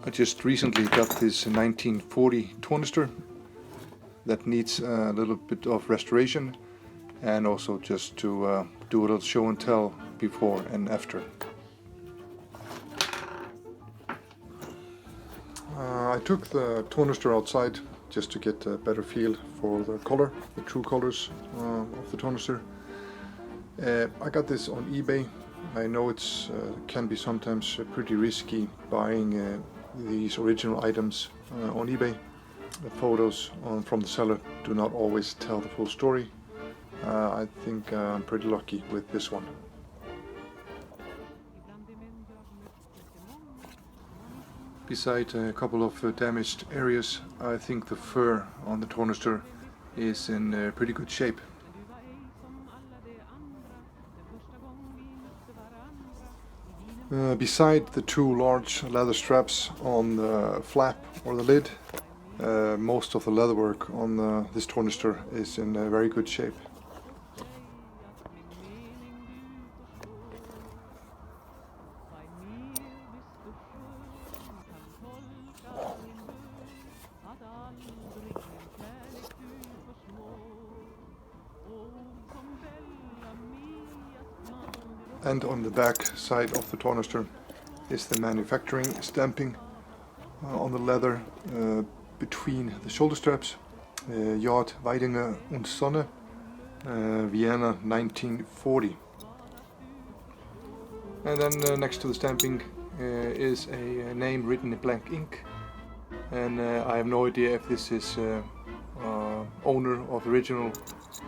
I just recently got this 1940 Tornister that needs a little bit of restoration, and also just to do a little show and tell before and after. I took the Tornister outside just to get a better feel for the color, the true colors of the Tornister. I got this on eBay. I know it's can be sometimes pretty risky buying these original items on eBay. The photos from the seller do not always tell the full story. I think I'm pretty lucky with this one. Beside a couple of damaged areas, I think the fur on the Tornister is in pretty good shape. Beside the two large leather straps on the flap or the lid, most of the leatherwork on this Tornister is in very good shape. And on the back side of the Tornister is the manufacturing stamping on the leather between the shoulder straps. WW2 und Sonne, Vienna 1940. And then next to the stamping is a name written in blank ink. And I have no idea if this is owner of the original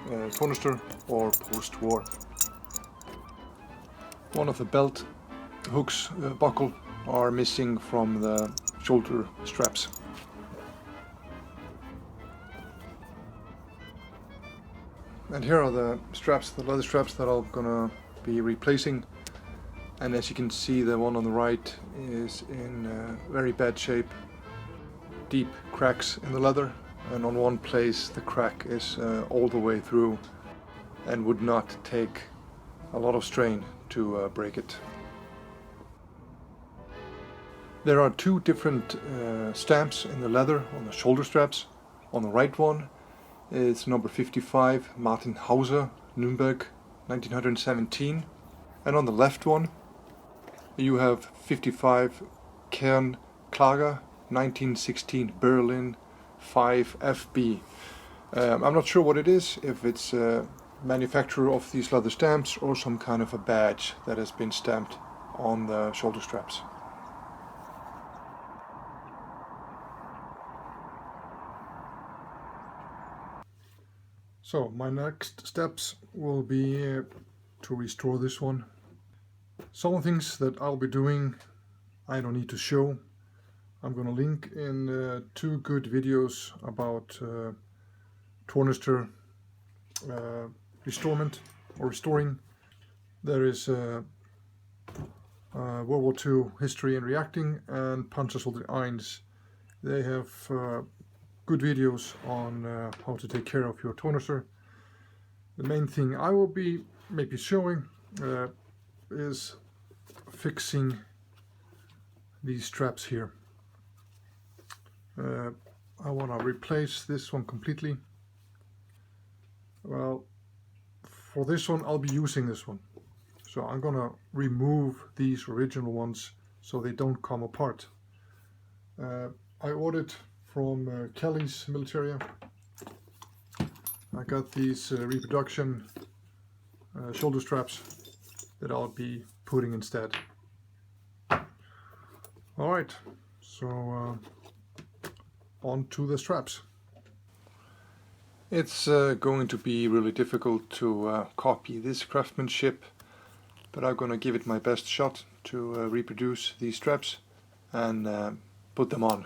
Tornister or post-war. One of the belt hooks buckle are missing from the shoulder straps. And here are the straps, the leather straps that I'm gonna be replacing. And as you can see, the one on the right is in very bad shape. Deep cracks in the leather, and on one place the crack is all the way through and would not take a lot of strain to break it. There are two different stamps in the leather on the shoulder straps. On the right one is number 55, Martin Hauser, Nürnberg, 1917. And on the left one you have 55, Kern Klager, 1916, Berlin, 5 FB. I'm not sure what it is, if it's manufacturer of these leather stamps or some kind of a badge that has been stamped on the shoulder straps. So my next steps will be to restore this one. Some things that I'll be doing I don't need to show. I'm going to link in two good videos about Tornister restorement or restoring. There is World War II history and reacting, and WW1. They have good videos on how to take care of your Tornister. The main thing I will be maybe showing is fixing these straps here. I want to replace this one completely. Well, for this one I'll be using this one, so I'm gonna remove these original ones so they don't come apart. I ordered from Kelly's Militaria. I got these reproduction shoulder straps that I'll be putting instead. Alright, so on to the straps. It's going to be really difficult to copy this craftsmanship, but I'm going to give it my best shot to reproduce these straps and put them on.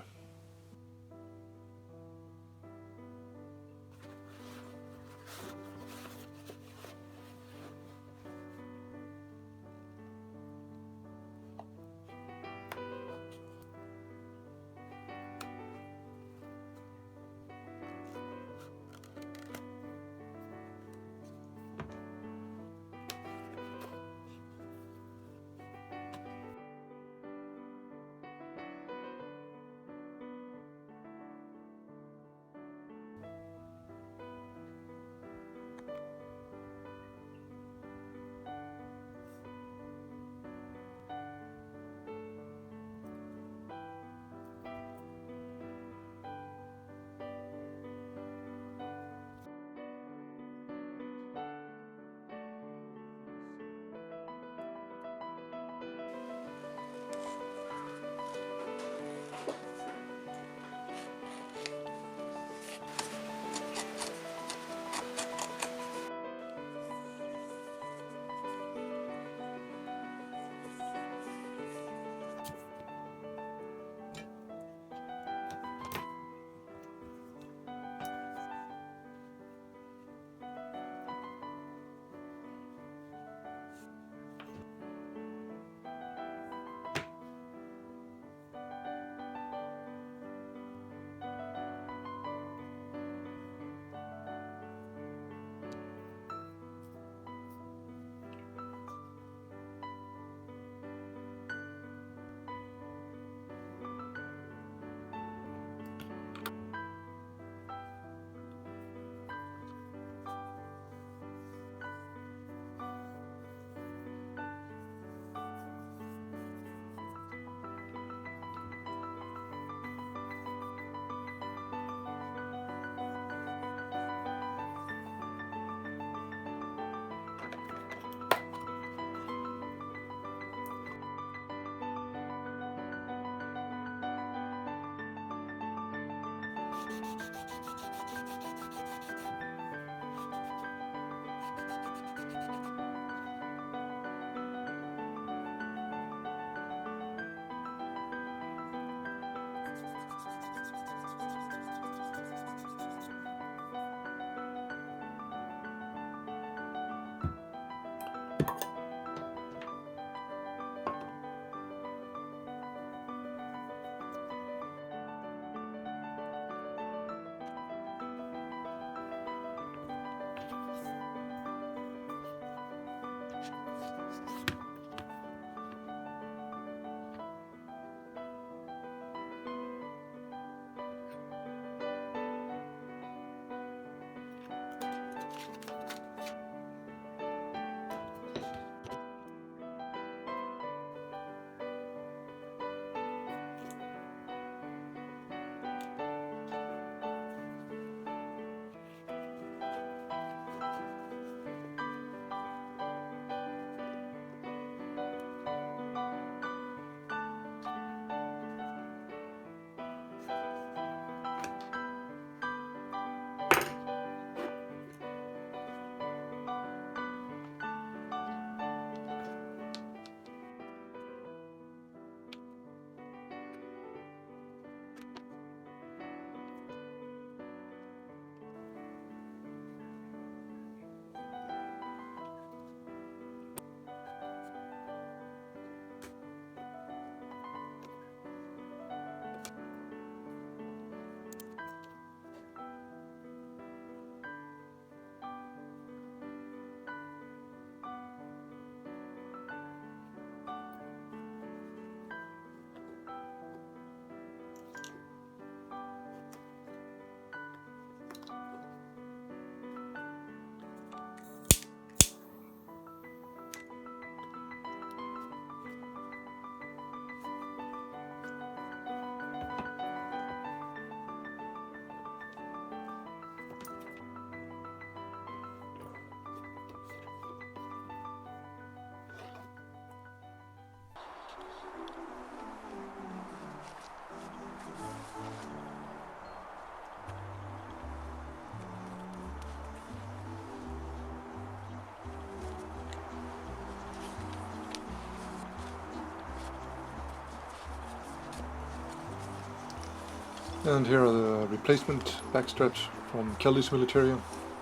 And here are the replacement back straps from Kelly's Military,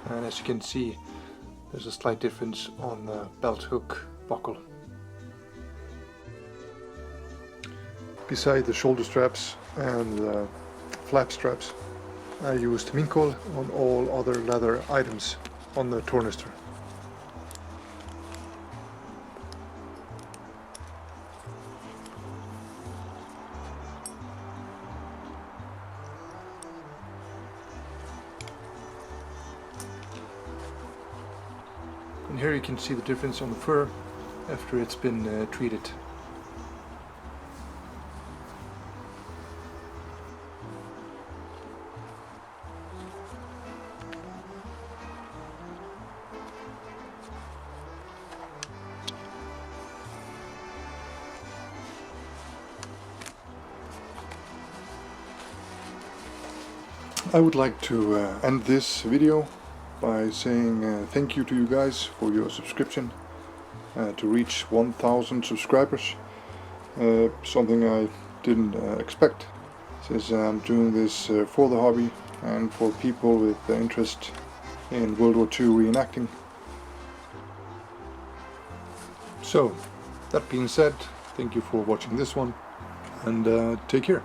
and as you can see there's a slight difference on the belt hook buckle. Beside the shoulder straps and the flap straps, I used Minkol on all other leather items on the Tornister. And here you can see the difference on the fur after it's been treated. I would like to end this video by saying thank you to you guys for your subscription to reach 1,000 subscribers. Something I didn't expect, since I'm doing this for the hobby and for people with interest in World War II reenacting. So, that being said, thank you for watching this one, and take care.